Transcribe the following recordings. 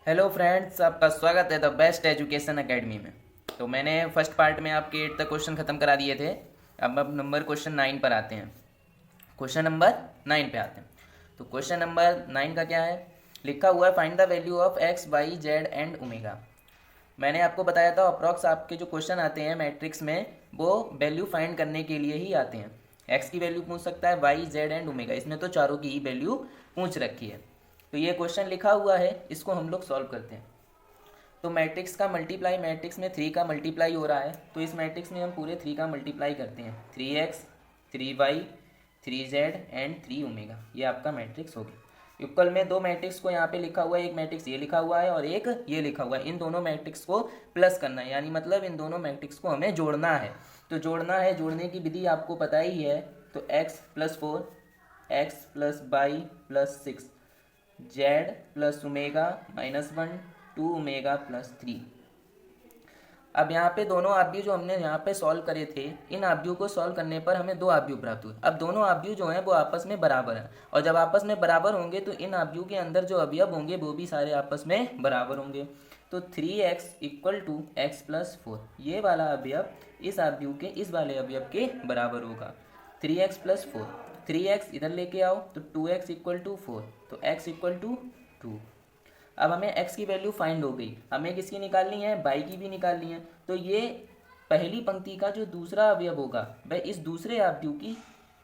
Hello friends, आपका स्वागत है द बेस्ट एजुकेशन एकेडमी में। तो मैंने फर्स्ट पार्ट में आपके 8 तक क्वेश्चन ख़त्म करा दिए थे। अब नंबर क्वेश्चन 9 पर आते हैं। क्वेश्चन नंबर 9 पे आते हैं। तो क्वेश्चन नंबर 9 का क्या है, लिखा हुआ है find the value of X Y Z and omega. मैंने आपको बताया था अप्रॉक्स आपके जो क्वेश्चन आते हैं मैट्रिक्स में वो वैल्यू फाइंड करने के लिए ही आते हैं। एक्स की वैल्यू पूछ सकता है, वाई जेड एंड ओमेगा, इसमें तो चारों की ही वैल्यू पूछ रखी है। तो ये क्वेश्चन लिखा हुआ है, इसको हम लोग सॉल्व करते हैं। तो मैट्रिक्स का मल्टीप्लाई, मैट्रिक्स में 3 का मल्टीप्लाई हो रहा है, तो इस मैट्रिक्स में हम पूरे 3 का मल्टीप्लाई करते हैं। 3x 3y 3z and 3 omega, ये आपका मैट्रिक्स हो गया। इक्वल में दो मैट्रिक्स को यहाँ पे लिखा हुआ है, एक मैट्रिक्स ये लिखा हुआ है और एक ये लिखा हुआ है। इन दोनों मैट्रिक्स को प्लस करना है, यानी मतलब इन दोनों मैट्रिक्स को हमें जोड़ना है। तो जोड़ना है, जोड़ने की विधि आपको पता ही है। तो x + 4 x + y + 6 z + omega -1 2 omega + 3। अब यहाँ पे दोनों आव्यूह जो हमने यहाँ पे सॉल्व करे थे, इन आव्यूह को सॉल्व करने पर हमें दो आव्यूह प्राप्त हुए। अब दोनों आव्यूह जो हैं वो आपस में बराबर हैं, और जब आपस में बराबर होंगे तो इन आव्यूह के अंदर जो अवयव होंगे वो भी सारे आपस में बराबर होंगे। तो 3x = x + 4, ये वाला अवयव इस आव्यूह के इस वाले अवयव के बराबर होगा। 3x + 4, 3x इधर लेके आओ तो 2x = 4, तो x = 2। अब हमें x की वैल्यू फाइंड हो गई, हमें किसकी निकालनी है, y की भी निकालनी है। तो ये पहली पंक्ति का जो दूसरा अवयव होगा वह इस दूसरे अवयव की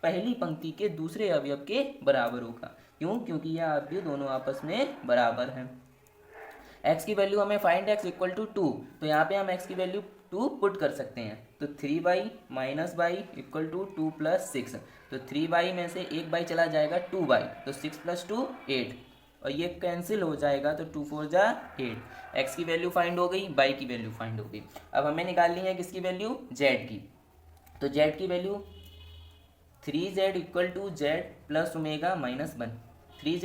पहली पंक्ति के दूसरे अवयव के बराबर होगा। क्यों? क्योंकि यह अवयव दोनों आपस में बराबर हैं। x की वैल्यू हमें फाइंड x = 2, तो यहाँ पे हम x की वैल्यू 2 पुट कर सकते हैं। तो 3y - y = 2 + 6, तो 3y में से एक y चला जाएगा 2y, तो 6 + 2 8, और ये कैंसिल हो जाएगा तो 2 4 जा 8। x की वैल्यू फाइंड हो गई, y की वैल्यू फाइंड हो गई। अब हमें निकालनी है किसकी वैल्यू, z की। तो z की value 3z = z + omega -1, 3z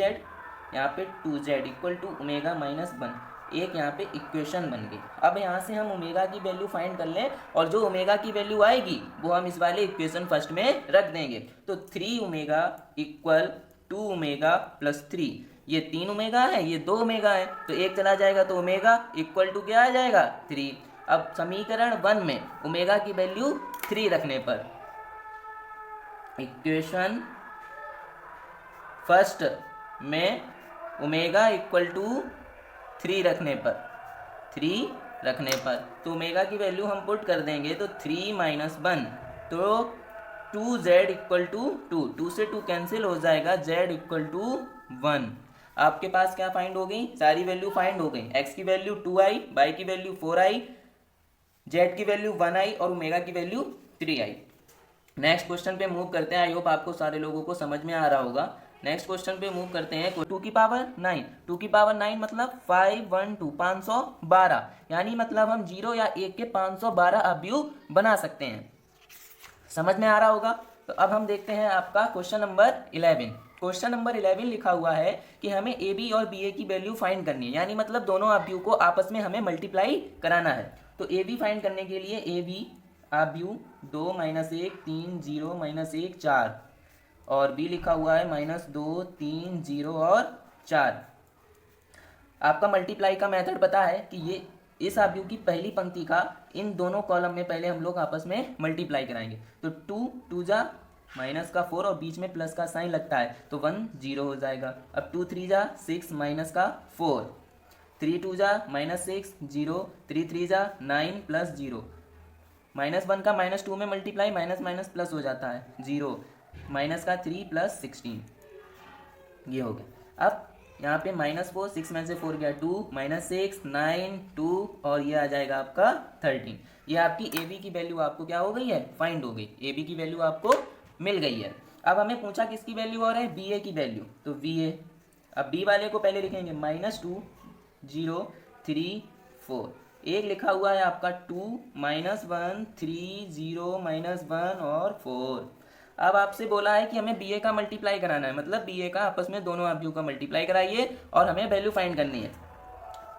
यहाँ पे 2z = ओमेगा -1, एक यहाँ पे इक्वेशन बन गई। अब यहाँ से हम ओमेगा की वैल्यू फाइंड कर लें, और जो ओमेगा की वैल्यू आएगी वो हम इस वाले इक्वेशन फर्स्ट में रख देंगे। तो 3 ओमेगा = 2 ओमेगा + 3, ये 3 ओमेगा है, ये 2 ओमेगा है, तो एक चला जाएगा तो ओमेगा = क्या आ जाएगा 3। अब समीकरण 1 में ओमेगा की वैल्यू 3 रखने पर, इक्वेशन फर्स्ट में ओमेगा = 3 रखने पर, 3 रखने पर तो ओमेगा की वैल्यू हम पुट कर देंगे। तो 3 - 1, तो 2z = 2, 2 से 2 कैंसिल हो जाएगा, z = 1। आपके पास क्या फाइंड हो गई, सारी वैल्यू फाइंड हो गई। x की वैल्यू 2i, y की वैल्यू 4i, z की वैल्यू 1i और ओमेगा की वैल्यू 3i। नेक्स्ट क्वेश्चन पे मूव करते हैं। आई होप आपको सारे लोगों को समझ में आ रहा होगा। नेक्स्ट क्वेश्चन पे मूव करते हैं। 2 की पावर 9, 2 की पावर 9 मतलब 512, 512, यानी मतलब हम 0 या 1 के 512 अवयव बना सकते हैं। समझ में आ रहा होगा। तो अब हम देखते हैं आपका क्वेश्चन नंबर 11। क्वेश्चन नंबर 11 लिखा हुआ है कि हमें ए बी और बी ए की वैल्यू फाइंड करनी है, यानी मतलब दोनों अवयव को आपस में हमें मल्टीप्लाई कराना है। तो ए बी फाइंड करने के लिए ए बी अवयव 2 - 1 3 0 - 1 4, और बी लिखा हुआ है -2 3 0 और 4। आपका मल्टीप्लाई का मेथड पता है कि ये इस अवयव की पहली पंक्ति का इन दोनों कॉलम में पहले हम लोग आपस में मल्टीप्लाई कराएंगे। तो 2 2 जा -4 और बीच में प्लस का साइन लगता है, तो 1 0 हो जाएगा। अब 2 3 जा 6 -4, 3 2 जा -6 0, 3 3 जा 9 + 0, -1 का -2 में मल्टीप्लाई माइनस प्लस हो जाता है 0, -3 + 16, ये हो गया। अब यहाँ पे -4, 6 में से 4 गया 2, -6 9 2, और ये आ जाएगा आपका 13। ये आपकी ए बी की वैल्यू आपको क्या हो गई है, फाइंड हो गई। ए बी की वैल्यू आपको मिल गई है। अब हमें पूछा किसकी वैल्यू और है, बी ए की वैल्यू। तो बी ए, अब बी वाले को पहले लिखेंगे -2 0 3 4, एक लिखा हुआ है आपका 2 -1 3 0 -1 और 4। अब आपसे बोला है कि हमें बी ए का मल्टीप्लाई कराना है, मतलब बी ए का आपस में दोनों अवयव का मल्टीप्लाई कराइए और हमें वैल्यू फाइंड करनी है।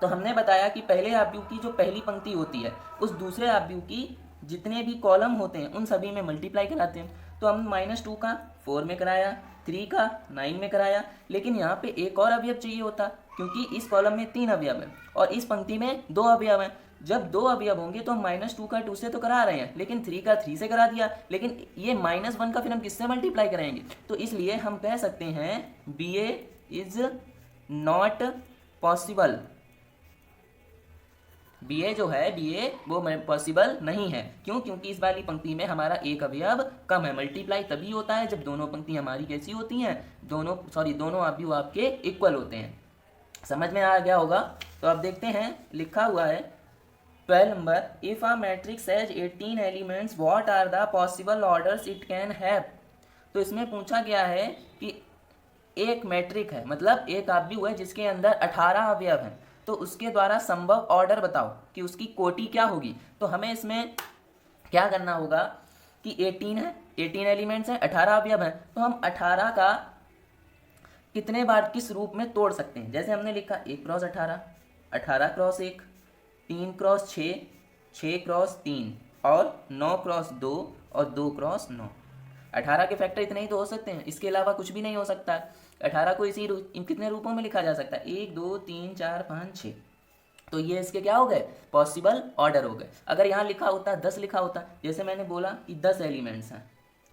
तो हमने बताया कि पहले अवयव की जो पहली पंक्ति होती है उस दूसरे अवयव की जितने भी कॉलम होते हैं उन सभी में मल्टीप्लाई कराते हैं। तो हम -2 का 4 में कराया, 3 का 9 में कराया, लेकिन यहाँ पे एक और अवयव चाहिए होता, क्योंकि इस कॉलम में 3 अवयव है और इस पंक्ति में 2 अवयव हैं। जब 2 अवयव होंगे तो हम -2 का 2 से तो करा रहे हैं, लेकिन 3 का 3 से करा दिया, लेकिन ये -1 का फिर हम किससे मल्टीप्लाई कराएंगे? तो इसलिए हम कह सकते हैं BA is not possible. BA जो है BA वो पॉसिबल नहीं है। क्यों? क्योंकि इस वाली पंक्ति में हमारा एक अवयव कम है। मल्टीप्लाई तभी होता है जब दोनों पंक्ति हमारी कैसी होती हैं, दोनों अवयव आपके इक्वल होते हैं। समझ में आ गया होगा? तो अब देखते हैं, लिखा हुआ है 12 number, if a matrix has 18 elements what are the possible orders it can have. तो इसमें पूछा गया है कि एक मैट्रिक है, मतलब एक अवयव है जिसके अंदर 18 अवयव हैं, तो उसके द्वारा संभव ऑर्डर बताओ कि उसकी कोटि क्या होगी। तो हमें इसमें क्या करना होगा कि 18 है, 18 एलिमेंट्स हैं, 18 अवयव हैं, तो हम 18 का कितने बार किस रूप में तोड़ सकते हैं। जैसे हमने लिखा 1 क्रॉस 18, 18 क्रॉस 1, 3 क्रॉस 6, 6 क्रॉस 3 और 9 क्रॉस 2 और 2 क्रॉस 9। 18 के फैक्टर इतने ही तो हो सकते हैं, इसके अलावा कुछ भी नहीं हो सकता है। 18 को इन कितने रूपों में लिखा जा सकता है? 1 2 3 4 5 6। तो ये इसके क्या हो गए? पॉसिबल ऑर्डर हो गए। अगर यहाँ लिखा होता 10 लिखा होता, जैसे मैंने बोला कि 10 एलिमेंट्स हैं,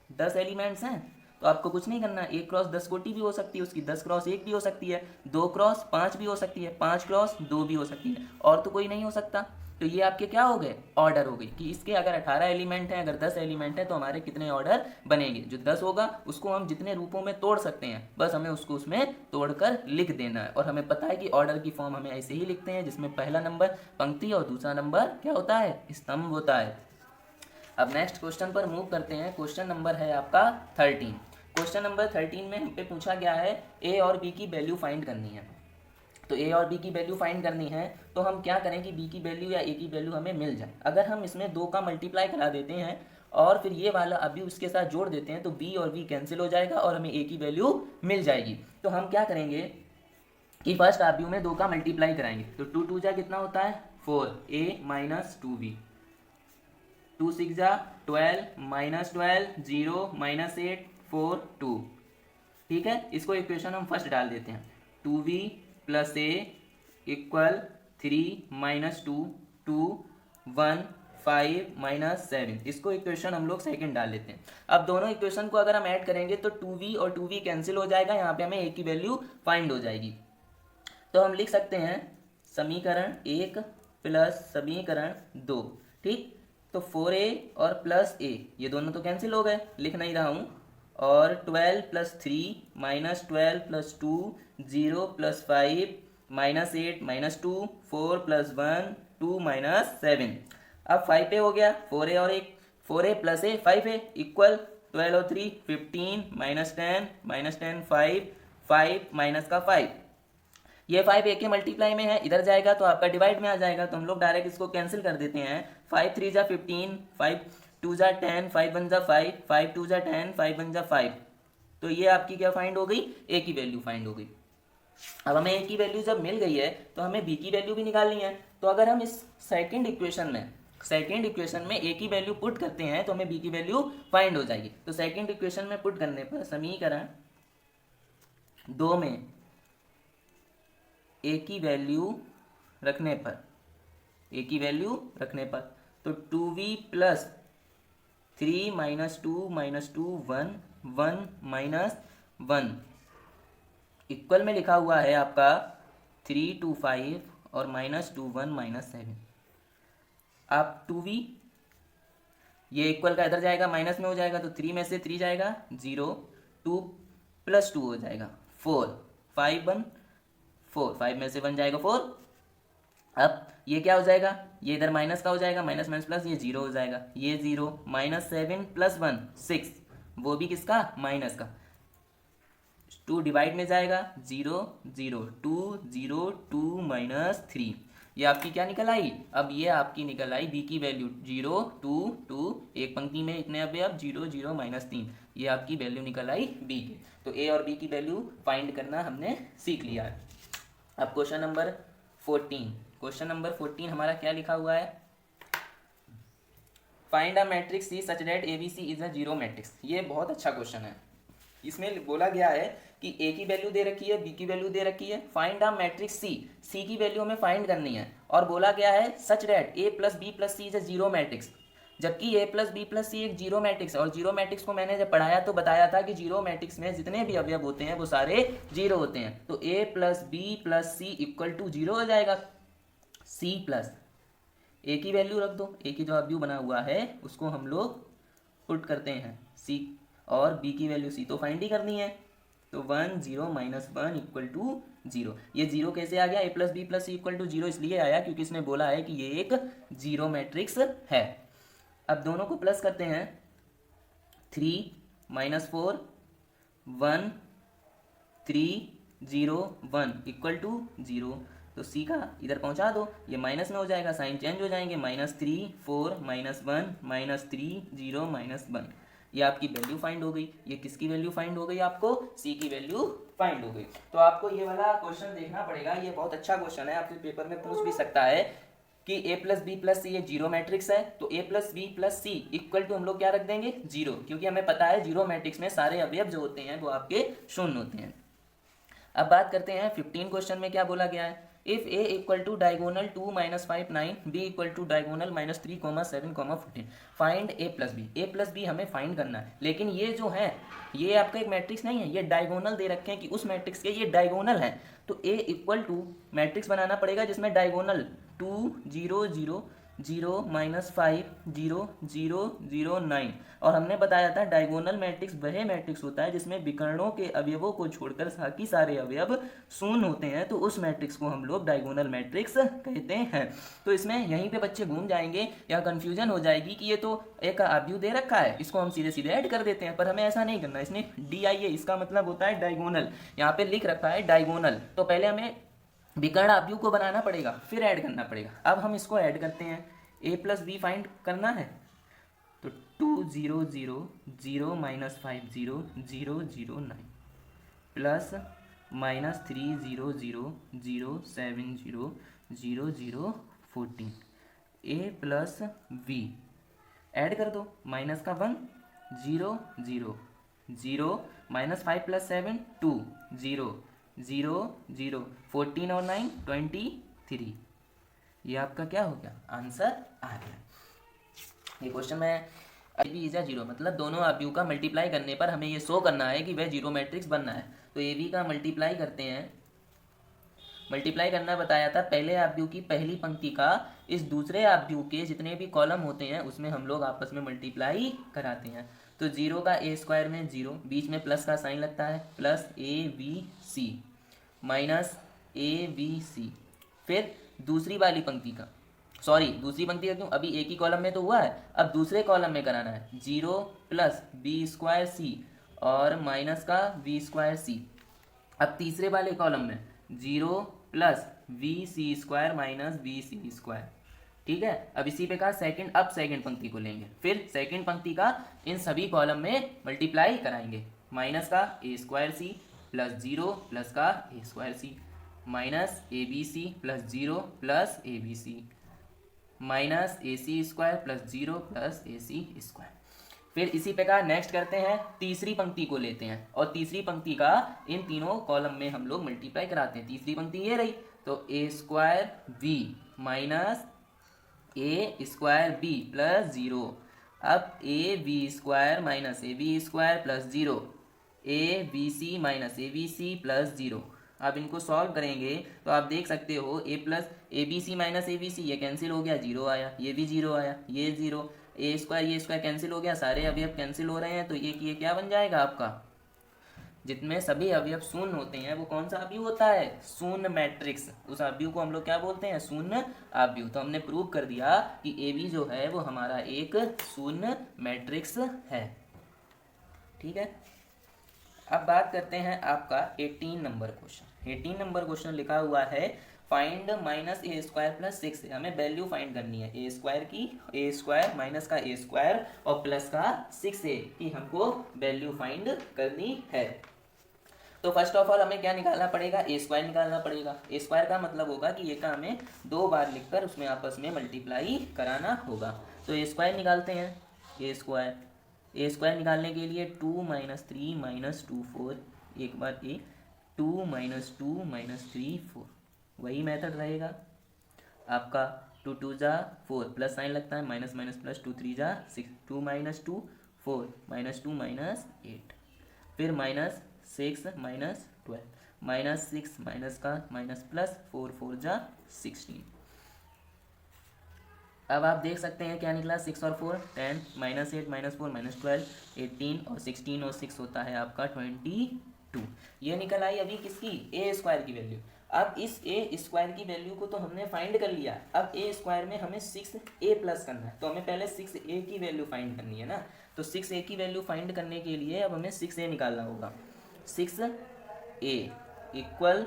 10 एलिमेंट्स हैं, तो आपको कुछ नहीं करना है। 1 क्रॉस 10 कोटि भी हो सकती है उसकी, 10 क्रॉस 1 भी हो सकती है, 2 क्रॉस 5 भी हो सकती है, 5 क्रॉस 2 भी हो सकती है, और तो कोई नहीं हो सकता। तो ये आपके क्या हो गए? ऑर्डर हो गई कि इसके अगर 18 एलिमेंट हैं, अगर 10 एलिमेंट हैं, तो हमारे कितने ऑर्डर बनेंगे। जो 10 होगा उसको हम जितने रूपों में तोड़ सकते हैं, बस हमें उसको उसमें तोड़कर लिख देना है। और हमें पता है कि ऑर्डर की फॉर्म हमें ऐसे ही लिखते हैं, जिसमें पहला नंबर पंक्ति और दूसरा नंबर क्या होता है? स्तंभ होता है। अब नेक्स्ट क्वेश्चन पर मूव करते हैं। क्वेश्चन नंबर है आपका 13। क्वेश्चन नंबर 13 में हम पे पूछा गया है ए और बी की वैल्यू फाइंड करनी है। तो ए और बी की वैल्यू फाइंड करनी है तो हम क्या करें कि बी की वैल्यू या ए की वैल्यू हमें मिल जाए। अगर हम इसमें 2 का मल्टीप्लाई करा देते हैं और फिर ये वाला अभी उसके साथ जोड़ देते हैं, तो बी और बी कैंसिल हो जाएगा और हमें ए की वैल्यू मिल जाएगी। तो हम क्या करेंगे कि फर्स्ट अवयव में 2 का मल्टीप्लाई कराएंगे। तो 2 2 जा कितना होता है? 4, a माइनस 2b, 2 6 जा 12 माइनस 12 0 माइनस 8 4 2। ठीक है, इसको इक्वेशन हम फर्स्ट डाल देते हैं। 2v plus a equal 3 minus 2 2 1 5 minus 7। इसको इक्वेशन हम लोग सेकंड डाल लेते हैं। अब दोनों इक्वेशन को अगर हम ऐड करेंगे तो 2v और 2v कैंसिल हो जाएगा, यहाँ पे हमें a की वैल्यू फाइंड हो जाएगी। तो हम लिख सकते हैं समीकरण 1 प्लस समीकरण 2। ठीक, तो 4a और प्लस a ये दोनों तो कैंसिल हो गए, लिख नहीं रहा हूँ। और 12 plus 3 minus 12 plus 2 0 plus 5 minus 8 minus 2 4 plus 1 2 minus 7। अब 5a हो गया, 4a और 1 4a plus a 5a equal 12 और 3 15 माइनस 10 5 5 माइनस का 5। ये 5 a के मल्टीप्लाई में है, इधर जाएगा तो आपका डिवाइड में आ जाएगा, तो हम लोग डायरेक्ट इसको कैंसिल कर देते हैं। 5 3 जा 15 5 2 जा 10 5 1 जा 5 5 2 जा 10 5 1 जा 5। तो ये आपकी क्या फाइंड हो गई? ए की वैल्यू फाइंड हो गई। अब हमें ए की वैल्यू जब मिल गई है तो हमें बी की वैल्यू भी निकालनी है। तो अगर हम इस सेकंड इक्वेशन में ए की वैल्यू पुट करते हैं तो हमें बी की वैल्यू फाइंड हो जाएगी। तो सेकंड इक्वेशन में पुट करने पर समीकरण 2 में ए की वैल्यू रखने पर तो 2v plus 3 minus 2 1 1 minus 1 equal में लिखा हुआ है आपका 3 2 5 और माइनस 2 1 माइनस 7। आप 2v ये इक्वल का इधर जाएगा माइनस में हो जाएगा, तो 3 में से 3 जाएगा 0 2 प्लस 2 हो जाएगा 4 5 1 4 5 में से 1 जाएगा 4। अब ये क्या हो जाएगा? ये इधर माइनस का हो जाएगा, माइनस माइनस प्लस, ये 0 हो जाएगा, ये 0 माइनस 7 प्लस 1 6, वो भी किसका? माइनस का। 2 डिवाइड में जाएगा 0 0 2 0 2 माइनस 3। ये आपकी क्या निकल आई? अब ये आपकी निकल आई बी की वैल्यू 0 2 2, एक पंक्ति में इतने अब 0 0 माइनस 3, ये आपकी वैल्यू निकल आई बी की। तो ए और बी की वैल्यू फाइंड करना हमने सीख लिया है। अब क्वेश्चन नंबर 14 हमारा क्या लिखा हुआ है? Find a matrix C such that ABC is a zero matrix. ये बहुत अच्छा क्वेश्चन है। इसमें बोला गया है कि ए की वैल्यू दे रखी है, बी की वैल्यू दे रखी है, फाइंड द मैट्रिक्स सी, सी की वैल्यू हमें फाइंड करनी है, और बोला गया है such that A plus B plus C is a zero matrix, जबकि A plus B plus C एक जीरो मैट्रिक्स है। और जीरो मैट्रिक्स को मैंने जब पढ़ाया तो बताया था कि जीरो मैट्रिक्स में जितने भी अवयव होते हैं वो सारे जीरो होते हैं, तो A plus B plus C equal to zero हो जाएगा। सी प्लस ए की वैल्यू रख दो, ए की जो अवयव बना हुआ है उसको हम लोग पुट करते हैं सी, और बी की वैल्यू सी तो फाइंड ही करनी है, तो 1 0 माइनस 1 इक्वल टू जीरो। ये जीरो कैसे आ गया? A plus B plus C equal to zero इसलिए आया क्योंकि इसने बोला है कि ये एक जीरो मैट्रिक्स है। अब दोनों को प्लस करते हैं, 3 माइनस 4 1 3 0 1 इक्वल टू जीरो, तो सी का इधर पहुंचा दो, ये माइनस में हो जाएगा, साइन चेंज हो जाएंगे, -3 4 -1 -3 0 -1, ये आपकी वैल्यू फाइंड हो गई। ये किसकी वैल्यू फाइंड हो गई? आपको सी की वैल्यू फाइंड हो गई। तो आपको ये वाला क्वेश्चन देखना पड़ेगा, ये बहुत अच्छा क्वेश्चन है, आपके पेपर में पूछ भी सकता है कि A plus B plus C ये जीरो मैट्रिक्स है, तो A plus B plus C equal to हम लोग क्या रख देंगे? जीरो, क्योंकि हमें पता है जीरो मैट्रिक्स में सारे अवयव जो होते हैं वो आपके शून्य होते हैं। अब बात करते हैं 15 क्वेश्चन में क्या बोला गया है। If A equal to diagonal 2 - 5 9, B equal to diagonal -3, -7, 14, find A plus B. A plus B हमें फाइंड करना है, लेकिन ये जो है ये आपका एक मैट्रिक्स नहीं है, ये डायगोनल दे रखे हैं कि उस मैट्रिक्स के ये डायगोनल है, तो ए इक्वल टू मैट्रिक्स बनाना पड़ेगा जिसमें डायगोनल 2 0 0 0 -5 0 0 0 9, और हमने बताया था डायगोनल मैट्रिक्स वह मैट्रिक्स होता है जिसमें विकर्णों के अवयवों को छोड़कर बाकी सारे अवयव शून्य होते हैं, तो उस मैट्रिक्स को हम लोग डायगोनल मैट्रिक्स कहते हैं। तो इसमें यहीं पे बच्चे घूम जाएंगे या कंफ्यूजन हो जाएगी कि ये तो एक अवयव दे रखा है, इसको हम सीधे सीधे ऐड कर देते हैं, पर हमें ऐसा नहीं करना। इसने DIA इसका मतलब होता है डायगोनल, यहाँ पे लिख रखा है डायगोनल, तो पहले हमें विकर्ण अवयव को बनाना पड़ेगा फिर ऐड करना पड़ेगा। अब हम इसको ऐड करते हैं, ए प्लस बी फाइंड करना है, तो 2 0 0 0 -5 0 0 0 9 प्लस -3 0 0 0 7 0 0 0 14, ए प्लस बी ऐड कर दो, माइनस का 1 0 0 0 -5 + 7 2 0 0 0 14 और 9 23, ये आपका क्या हो गया? आंसर आ गया। ये क्वेश्चन में A B is a zero, मतलब दोनों अवयव का मल्टीप्लाई करने पर हमें ये शो करना है कि वह जीरो मैट्रिक्स बनना है। तो ए बी का मल्टीप्लाई करते हैं, मल्टीप्लाई करना बताया था, पहले अवयव की पहली पंक्ति का इस दूसरे अवयव के जितने भी कॉलम होते हैं उसमें हम लोग आपस में मल्टीप्लाई कराते हैं। तो 0 का ए स्क्वायर में 0, बीच में प्लस का साइन लगता है, प्लस ABC माइनस ABC, फिर दूसरी वाली पंक्ति का, सॉरी दूसरी पंक्ति का क्यों, अभी एक ही कॉलम में तो हुआ है, अब दूसरे कॉलम में कराना है, 0 + B² और माइनस का B²। अब तीसरे वाले कॉलम में 0 + VC² माइनस VC², ठीक है। अब इसी पे का सेकंड, अब सेकंड पंक्ति को लेंगे, फिर सेकंड पंक्ति का इन सभी कॉलम में मल्टीप्लाई कराएंगे, माइनस का A² प्लस 0 प्लस का A² minus ABC plus 0 plus ABC minus AC² plus 0 plus AC²। फिर इसी प्रकार नेक्स्ट करते हैं, तीसरी पंक्ति को लेते हैं और तीसरी पंक्ति का इन तीनों कॉलम में हम लोग मल्टीप्लाई कराते हैं। तीसरी पंक्ति ये रही, तो A² माइनस A² प्लस 0, अब AB² minus AB² plus 0, ABC minus ABC plus 0। अब इनको सॉल्व करेंगे तो आप देख सकते हो A plus ABC minus ABC ये कैंसिल हो गया, 0 आया, ये भी 0 आया, ये 0, A² ये स्क्वायर कैंसिल हो गया, सारे अवयव कैंसिल हो रहे हैं, तो ये क्या बन जाएगा आपका, जितने सभी अवयव शून्य होते हैं वो कौन सा अवयव होता है? शून्य मैट्रिक्स। उस अवयव को हम लोग क्या बोलते हैं? शून्य अवयव। तो हमने प्रूव कर दिया कि AB जो है वो हमारा एक शून्य मैट्रिक्स है, ठीक है। अब बात करते हैं आपका 18 नंबर क्वेश्चन। 18 नंबर क्वेश्चन लिखा हुआ है, फाइंड -A² प्लस 6, हमें वैल्यू फाइंड करनी है A² की, A² माइनस का A² और प्लस का 6A की हमको वैल्यू फाइंड करनी है। तो फर्स्ट ऑफ ऑल हमें क्या निकालना पड़ेगा? A² निकालना पड़ेगा। A² का मतलब होगा कि ये का हमें 2 बार लिखकर उसमें आपस में मल्टीप्लाई कराना होगा। तो A² निकालते हैं, A² निकालने के लिए 2 - 3 - 2 4 एक बार ए, 2 माइनस 2 माइनस 3 4, वही मेथड रहेगा आपका। 2 2 जा 4, प्लस साइन लगता है, माइनस माइनस प्लस, 2 3 जा 6, 2 माइनस 2 4, माइनस 2 माइनस 8, फिर माइनस 6 माइनस 12, माइनस 6 माइनस का माइनस प्लस, 4 4 जा 16। अब आप देख सकते हैं क्या निकला, 6 और 4 10, माइनस 8 माइनस 4 माइनस 12, 18 और 16 और 6 होता है आपका 22। ये निकल आई अभी किसकी, ए स्क्वायर की वैल्यू। अब इस ए स्क्वायर की वैल्यू को तो हमने फाइंड कर लिया, अब ए स्क्वायर में हमें 6a प्लस करना है, तो हमें पहले 6a की वैल्यू फाइंड करनी है ना। तो 6a की वैल्यू फाइंड करने के लिए अब हमें 6a निकालना होगा। 6a इक्वल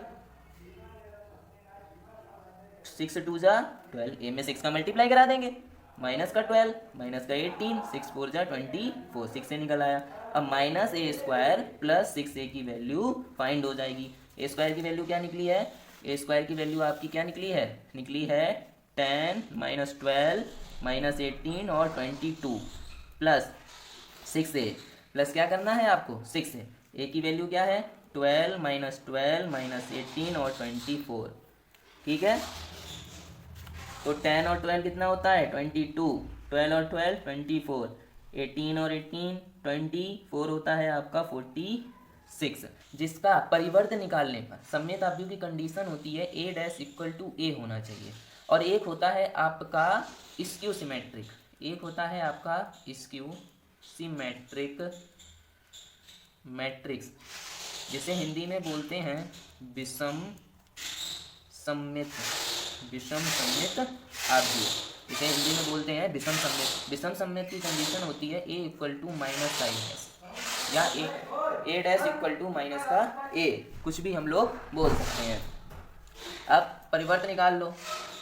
6 2 जा 12, ए में 6 का मल्टीप्लाई करा देंगे, माइनस का 12 माइनस का 18, 6 4 जा 24, 6 से निकल आया। अब माइनस ए स्क्वायर प्लस 6a की वैल्यू फाइंड हो जाएगी। ए स्क्वायर की वैल्यू क्या निकली है, ए स्क्वायर की वैल्यू आपकी क्या निकली है 10 माइनस 12 माइनस 18 और 22 प्लस 6a, प्लस क्या करना है आपको 6a, ए की वैल्यू क्या है 12 माइनस 18 और 24, ठीक है। तो 10 और 12 कितना होता है 22, 12 और 12 24, 18 और 18 24 होता है आपका 46, जिसका परिवर्त निकालने पर सममित आव्यूह की कंडीशन होती है a dash equal to a होना चाहिए, और एक होता है आपका स्क्यू सिमेट्रिक, एक होता है आपका स्क्यू सिमेट्रिक मैट्रिक्स, जिसे हिंदी में बोलते हैं विषम सममित आव्यूह, इसे हिंदी में बोलते हैं विषम सममित। विषम सममित की कंडीशन होती है a इक्वल टू माइनस का डैश, या a dash equal to minus का a, कुछ भी हम लोग बोल सकते हैं। अब परिवर्त निकाल लो,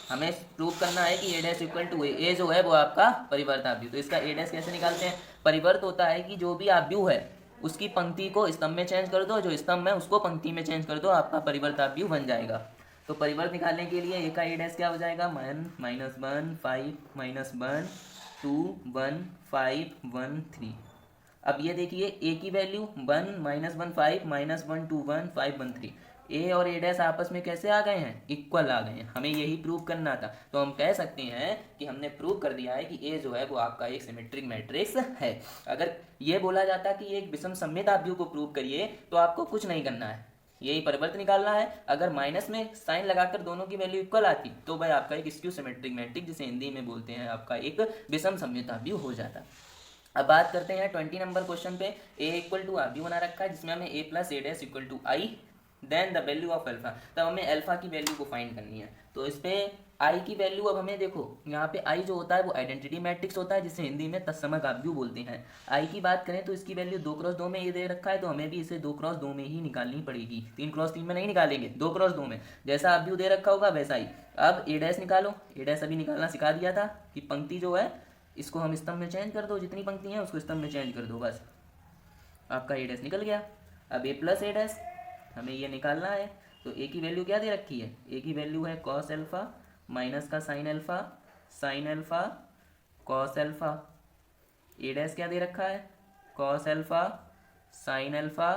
हमें प्रूव करना है कि a dash equal to a जो है वो आपका परिवर्त आव्यूह। तो इसका a डैश कैसे निकालते हैं, परिवर्त होता है कि जो भी आव्यूह है उसकी पंक्ति को स्तंभ में चेंज कर दो, जो स्तंभ है उसको पंक्ति में चेंज कर दो, आपका परिवर्त आव्यूह बन जाएगा। तो परिवर्त निकालने के लिए ए का ए डैश क्या हो जाएगा, माइनस 1 5 माइनस 1 2 1 5 1 3। अब ये देखिए ए की वैल्यू 1 माइनस 1 5 माइनस 1 2 1 5 1 3, ए और ए डैश आपस में कैसे आ गए हैं, इक्वल आ गए हैं। हमें यही प्रूव करना था, तो हम कह सकते हैं कि हमने प्रूव कर दिया है कि ए जो है वो आपका एक सिमेट्रिक मैट्रिक्स है। अगर ये बोला जाता कि एक विषम सममित आव्यूह को प्रूव करिए तो आपको कुछ नहीं करना है, यही परिवर्त निकालना है। अगर माइनस में साइन लगाकर दोनों की वैल्यू इक्वल आती तो भाई आपका एक स्क्यू सिमेट्रिक मैट्रिक्स, जिसे हिंदी में बोलते हैं आपका एक विषम सममित आव्यूह हो जाता। अब बात करते हैं 20 नंबर क्वेश्चन पे। ए इक्वल टू आव्यूह बना रखा है जिसमें हमें A plus A dash equal to I, then the value of alpha, तब हमें अल्फा की वैल्यू को फाइंड करनी है। तो इस पे आई की वैल्यू, अब हमें देखो यहाँ पे आई जो होता है वो आइडेंटिटी मैट्रिक्स होता है, जिसे हिंदी में तत्समक आव्यूह बोलते हैं। आई की बात करें तो इसकी वैल्यू 2x2 में ये दे रखा है, तो हमें भी इसे 2x2 में ही निकालनी पड़ेगी, 3x3 में नहीं निकालेंगे, 2x2 में जैसा आव्यूह दे रखा होगा वैसा ही। अब ए डैश निकालो, ए डैश अभी निकालना सिखा दिया था कि पंक्ति जो है इसको हम स्तंभ में चेंज कर दो, जितनी पंक्ति है उसको स्तंभ में चेंज कर दो, बस आपका ए डैश निकल गया। अब ए प्लस ए डैश हमें ये निकालना है, तो ए की वैल्यू क्या दे रखी है, ए की वैल्यू है कॉस अल्फा माइनस का sine alpha cos alpha, A dash क्या दे रखा है cos alpha sine alpha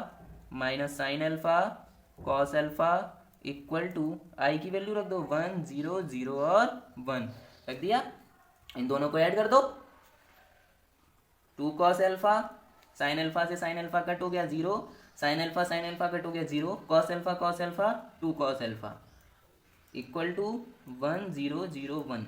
minus sine alpha cos alpha equal to I की वैल्यू रख दो 1 0 0 और 1 रख दिया, इन दोनों को ऐड कर दो, 2 कॉस अल्फा, साइन अल्फा से साइन अल्फा कट हो गया 0, साइन अल्फा कट हो गया 0, cos alpha 2 cos alpha equal to 1 0 0 1।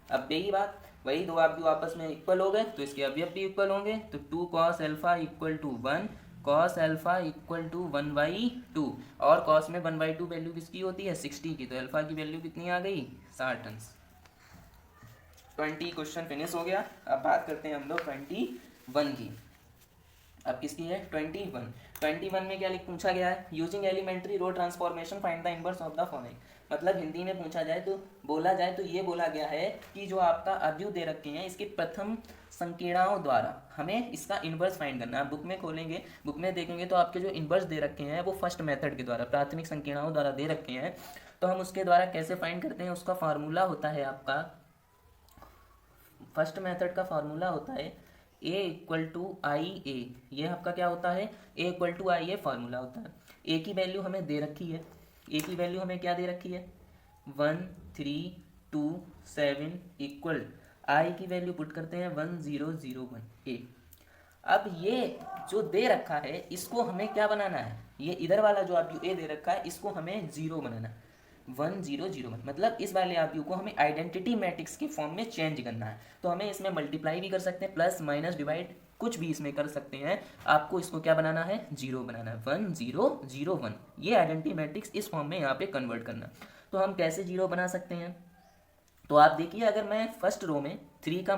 अब यही बात, वही दो आव्यूह आपस में इक्वल हो गए तो इसके अवयव भी इक्वल होंगे, तो 2 cos alpha equal to 1 cos alpha equal to 1/2, और कॉस में 1/2 वैल्यू किसकी होती है 60 की, तो अल्फा की वैल्यू कितनी आ गई 60 अंश। 20 क्वेश्चन फिनिश हो गया। अब बात करते हैं हम लोग 21 की। अब किसकी है 21 में क्या पूछा गया है, using elementary row transformation find the inverse of the following. मतलब हिंदी में पूछा जाए तो बोला जाए तो ये बोला गया है कि जो आपका आव्यूह दे रखे हैं इसके प्रथम संकीर्णाओं द्वारा हमें इसका इनवर्स फाइंड करना है। बुक में खोलेंगे, बुक में देखेंगे तो आपके जो इनवर्स दे रखे हैं वो फर्स्ट मेथड के द्वारा, प्राथमिक संकीर्णाओं द्वारा दे रखे हैं, तो हम उसके द्वारा कैसे फाइंड करते हैं, उसका फार्मूला होता है आपका, फर्स्ट मेथड का फार्मूला होता है ए इक्वल टू आई ए, ये आपका क्या होता है, A equal to I A formula होता है। ए की वैल्यू हमें दे रखी है, ए की वैल्यू हमें क्या दे रखी है 1 3 2 7 इक्वल आई की वैल्यू पुट करते हैं 1001 ए। अब ये जो दे रखा है इसको हमें क्या बनाना है, ये इधर वाला जो आप ए दे रखा है इसको हमें 0 बनाना है 1001, मतलब इस वाले आप को हमें आइडेंटिटी मैट्रिक्स के फॉर्म में चेंज करना है। तो हमें इसमें मल्टीप्लाई भी कर सकते हैं, प्लस माइनस डिवाइड कुछ भी इसमें कर सकते हैं। आपको इसको क्या बनाना है 0 बनाना है 1001, ये आइडेंटिटी मैट्रिक्स इस फॉर्म में यहाँ पे कन्वर्ट करना। तो हम कैसे 0 बना सकते हैं, तो आप देखिए अगर मैं फर्स्ट रो में 3 का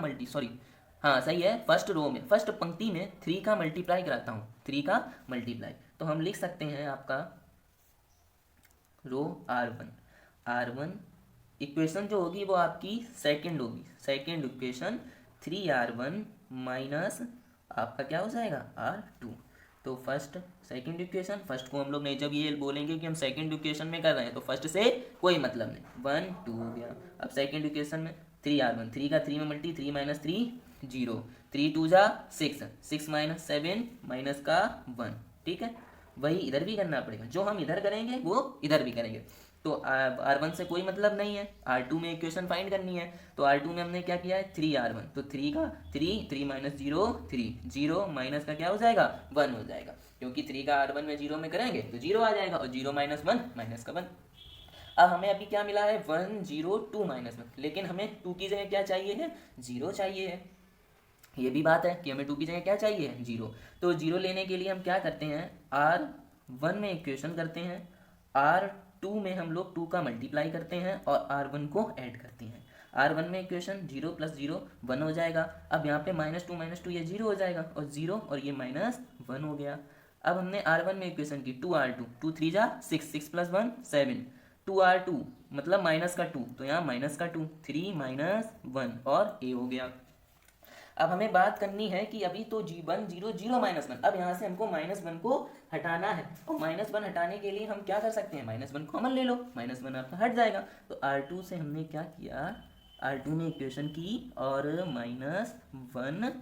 हाँ सही है, फर्स्ट रो में फर्स्ट पंक्ति में 3 का मल्टीप्लाई कराता हूँ, 3 का मल्टीप्लाई, तो हम लिख सकते हैं आपका रो R1 इक्वेशन जो होगी वो आपकी सेकंड होगी, सेकंड इक्वेशन 3R1 माइनस आपका क्या हो जाएगा R2। तो फर्स्ट सेकंड इक्वेशन, फर्स्ट को हम लोग नहीं, जब ये बोलेंगे कि हम सेकंड इक्वेशन में कर रहे हैं तो फर्स्ट से कोई मतलब नहीं, 1 2 हो गया। अब सेकंड इक्वेशन में 3R1, 3 का 3 में मल्टी, 3 माइनस 3 0, 3 2 जा 6, 6 माइनस 7 माइनस का 1, ठीक है। वही इधर भी करना पड़ेगा, जो हम इधर करेंगे वो इधर भी करेंगे। तो R1 से कोई मतलब नहीं है, R2 में इक्वेशन फाइंड करनी है। तो R2 में हमने क्या किया है 3R1, तो 3 का 3 माइनस 0 3, 0 माइनस का क्या हो जाएगा 1 हो जाएगा, क्योंकि 3 का R1 में 0 में करेंगे तो 0 आ जाएगा, और 0 माइनस 1 माइनस का 1। अब हमें अभी क्या मिला है 102 माइनस 1, लेकिन हमें 2 की जगह क्या चाहिए है 0 चाहिए है। ये भी बात है कि हमें 2 की जगह क्या चाहिए 0। तो 0 लेने के लिए हम क्या करते हैं R1 में इक्वेशन करते हैं, R2 में हम लोग 2 का मल्टीप्लाई करते हैं और R1 को ऐड करते हैं। R1 में इक्वेशन 0 प्लस 0 1 हो जाएगा। अब यहाँ पे -2 ये 0 हो जाएगा, और 0 और ये -1 हो गया। अब हमने R1 में इक्वेशन की 2R2, 2 3 जा 6, 6 प्लस 1 7, 2R2 मतलब माइनस का 2, तो यहाँ माइनस का 2, 3 माइनस 1 और ए हो गया। अब हमें बात करनी है कि अभी तो G1 0 0 माइनस 1, अब यहाँ से हमको -1 को हटाना है, और -1 हटाने के लिए हम क्या कर सकते हैं -1 कॉमन ले लो, -1 आपका हट जाएगा। तो R2 से हमने क्या किया, R2 में इक्वेशन की और -1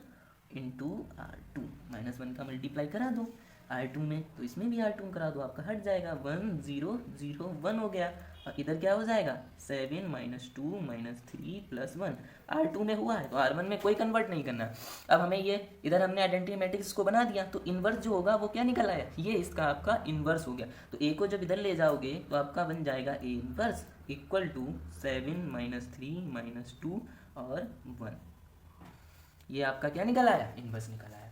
इंटू R2, -1 का मल्टीप्लाई करा दो R2 में, तो इसमें भी R2 करा दो, आपका हट जाएगा 1 0 0 1 हो गया। और इधर क्या हो जाएगा 7 -2 -3 प्लस 1, R2 में हुआ है तो R1 में कोई कन्वर्ट नहीं करना। अब हमें ये इधर हमने आइडेंटिटी मैट्रिक्स को बना दिया, तो इन्वर्स जो होगा वो क्या निकल आया, ये इसका आपका इन्वर्स हो गया। तो ए को जब इधर ले जाओगे तो आपका बन जाएगा ए इन्वर्स इक्वल टू 7 -3 -2 और 1, ये आपका क्या निकल आया इन्वर्स निकल आया।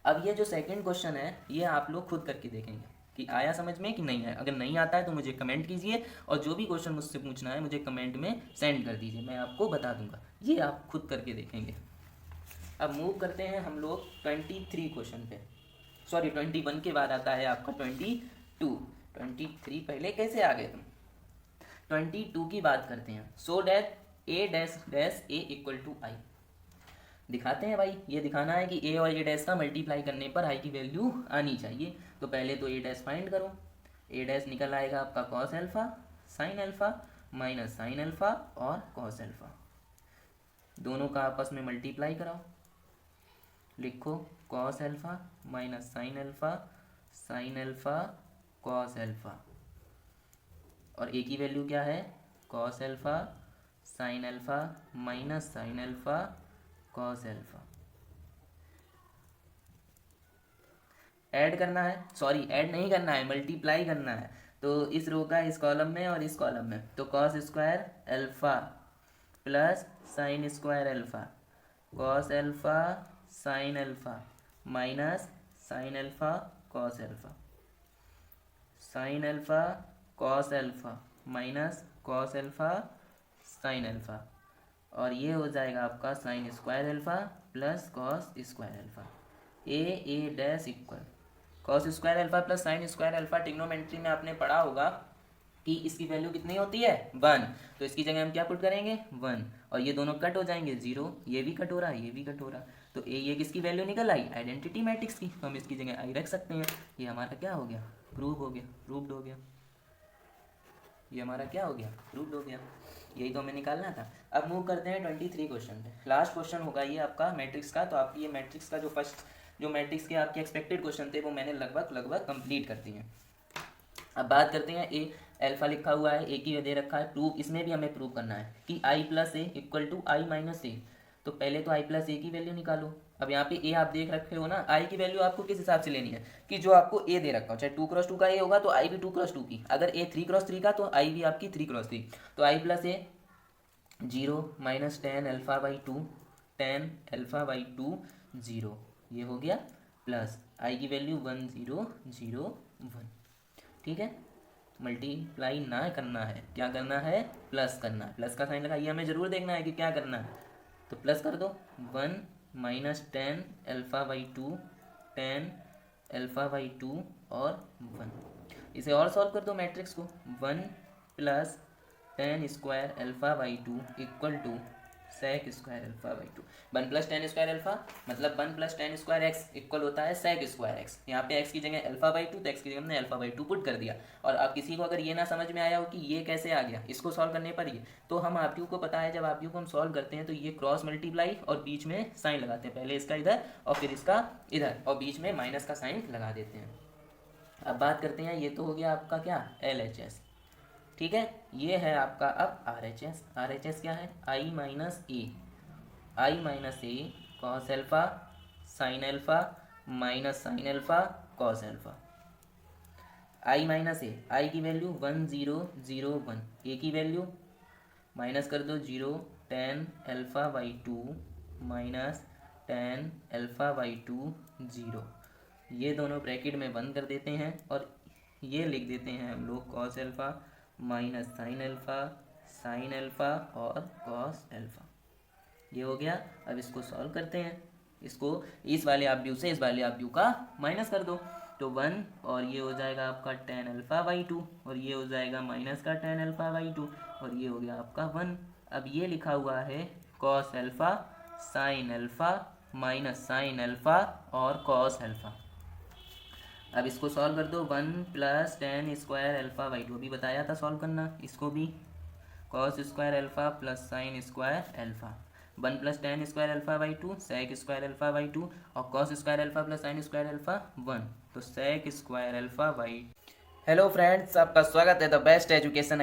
अब ये जो सेकंड क्वेश्चन है ये आप लोग खुद करके देखेंगे कि आया समझ में कि नहीं आया। अगर नहीं आता है तो मुझे कमेंट कीजिए, और जो भी क्वेश्चन मुझसे पूछना है मुझे कमेंट में सेंड कर दीजिए, मैं आपको बता दूंगा। ये आप खुद करके देखेंगे। अब मूव करते हैं हम लोग 23 क्वेश्चन पे, सॉरी 21 के बाद आता है आपका 22, 23 पहले कैसे आ गए तुम। 22 की बात करते हैं। So that A dash dash A equal to I, दिखाते हैं भाई, ये दिखाना है कि ए और ए डैश का मल्टीप्लाई करने पर आई की वैल्यू आनी चाहिए। तो पहले तो ए डैश फाइंड करो, ए डैश निकल आएगा आपका cos alpha sine alpha minus sine alpha और कॉस एल्फा, दोनों का आपस में मल्टीप्लाई कराओ, लिखो cos alpha minus sine alpha cos alpha, और ए की वैल्यू क्या है cos alpha sine alpha minus sine alpha cos alpha. Add करना है, सॉरी ऐड नहीं करना है, मल्टीप्लाई करना है। तो इस रो का इस कॉलम में और इस कॉलम में, तो cos square alpha plus sine square alpha cos alpha sine alpha minus sine alpha cos alpha, sine alpha cos alpha minus cos alpha sine alpha, और ये हो जाएगा आपका sine square alpha plus cos square alpha. A dash equal cos square alpha plus sine square alpha, trigonometry में आपने पढ़ा होगा कि इसकी वैल्यू कितनी होती है 1, तो इसकी जगह हम क्या पुट करेंगे 1, और ये दोनों कट हो जाएंगे 0, ये भी कट हो रहा है ये भी कट हो रहा, तो ये किसकी वैल्यू निकल आई आइडेंटिटी मैट्रिक्स की, तो हम इसकी जगह आई रख सकते हैं। ये हमारा क्या हो गया प्रूव हो गया, प्रूव्ड हो गया, ये हमारा क्या हो गया प्रूव्ड हो गया। यही तो हमें निकालना था। अब मूव करते हैं 23 क्वेश्चन पे। लास्ट क्वेश्चन होगा ये आपका मैट्रिक्स का। तो आपकी ये मैट्रिक्स का जो मैट्रिक्स के आपके एक्सपेक्टेड क्वेश्चन थे वो मैंने लगभग कंप्लीट कर दिए हैं। अब बात करते हैं ए अल्फा लिखा हुआ है, ए की दे रखा है, प्रूफ इसमें भी हमें प्रूव करना है कि I plus A equal to I minus A. तो पहले तो आई प्लस ए की वैल्यू निकालो। अब यहाँ पे ए आप देख रखे हो ना, आई की वैल्यू आपको किस हिसाब से लेनी है कि जो आपको ए दे रखा हो, चाहे 2x2 का ए होगा तो आई भी 2x2 की, अगर ए 3x3 का तो आई भी आपकी 3x3। तो I plus A 0 minus tan alpha by two, tan alpha by two 0, ये हो गया प्लस आई की वैल्यू 1001। ठीक है, मल्टीप्लाई ना करना है, क्या करना है, प्लस करना है। प्लस का साइन लगा, ये हमें ज़रूर देखना है कि क्या करना है। तो प्लस कर दो 1 minus tan alpha by two, tan alpha by two और 1। इसे और सॉल्व कर दो मैट्रिक्स को। 1 plus tan square alpha by two equal to sec square alpha by two. 1 plus tan square alpha मतलब 1 plus tan square x equal होता है sec square x. यहाँ पे एक्स की जगह अल्फा बाई टू, तो एक्स की जगह हमने अल्फा बाई टू पुट कर दिया। और अब किसी को अगर ये ना समझ में आया हो कि ये कैसे आ गया इसको सॉल्व करने पर ये, तो हम आप को पता है जब आप को हम सॉल्व करते हैं तो ये क्रॉस मल्टीप्लाई और बीच में साइन लगाते हैं, पहले इसका इधर और फिर इसका इधर और बीच में माइनस का साइन लगा देते हैं। अब बात करते हैं, ये तो हो गया आपका क्या, LHS। ठीक है, ये है आपका अब RHS। RHS क्या है, I minus A cos alpha sine alpha minus sine alpha cos alpha. I minus A, I की वैल्यू 1001, ए की वैल्यू माइनस कर दो 0, tan alpha by two minus tan alpha by two 0। ये दोनों ब्रैकेट में बंद कर देते हैं और ये लिख देते हैं हम लोग cos alpha minus sine alpha और कॉस एल्फा। ये हो गया। अब इसको सॉल्व करते हैं, इसको इस वाले आप व्यू से इस वाले आप व्यू का माइनस कर दो तो 1, और ये हो जाएगा आपका टेन अल्फा बाई टू, और ये हो जाएगा माइनस का टेन अल्फा बाई टू, और ये हो गया आपका 1। अब ये लिखा हुआ है cos alpha sine alpha minus sine alpha और कॉस एल्फा। अब इसको सॉल्व कर दो 1 plus tan square alpha by two, अभी बताया था सॉल्व करना। इसको भी cos square alpha plus sine square alpha, 1 plus tan square alpha by two, sec square alpha by two और cos square alpha plus sine square alpha 1, तो sec square alpha by. Hello friends, आपका स्वागत है the best education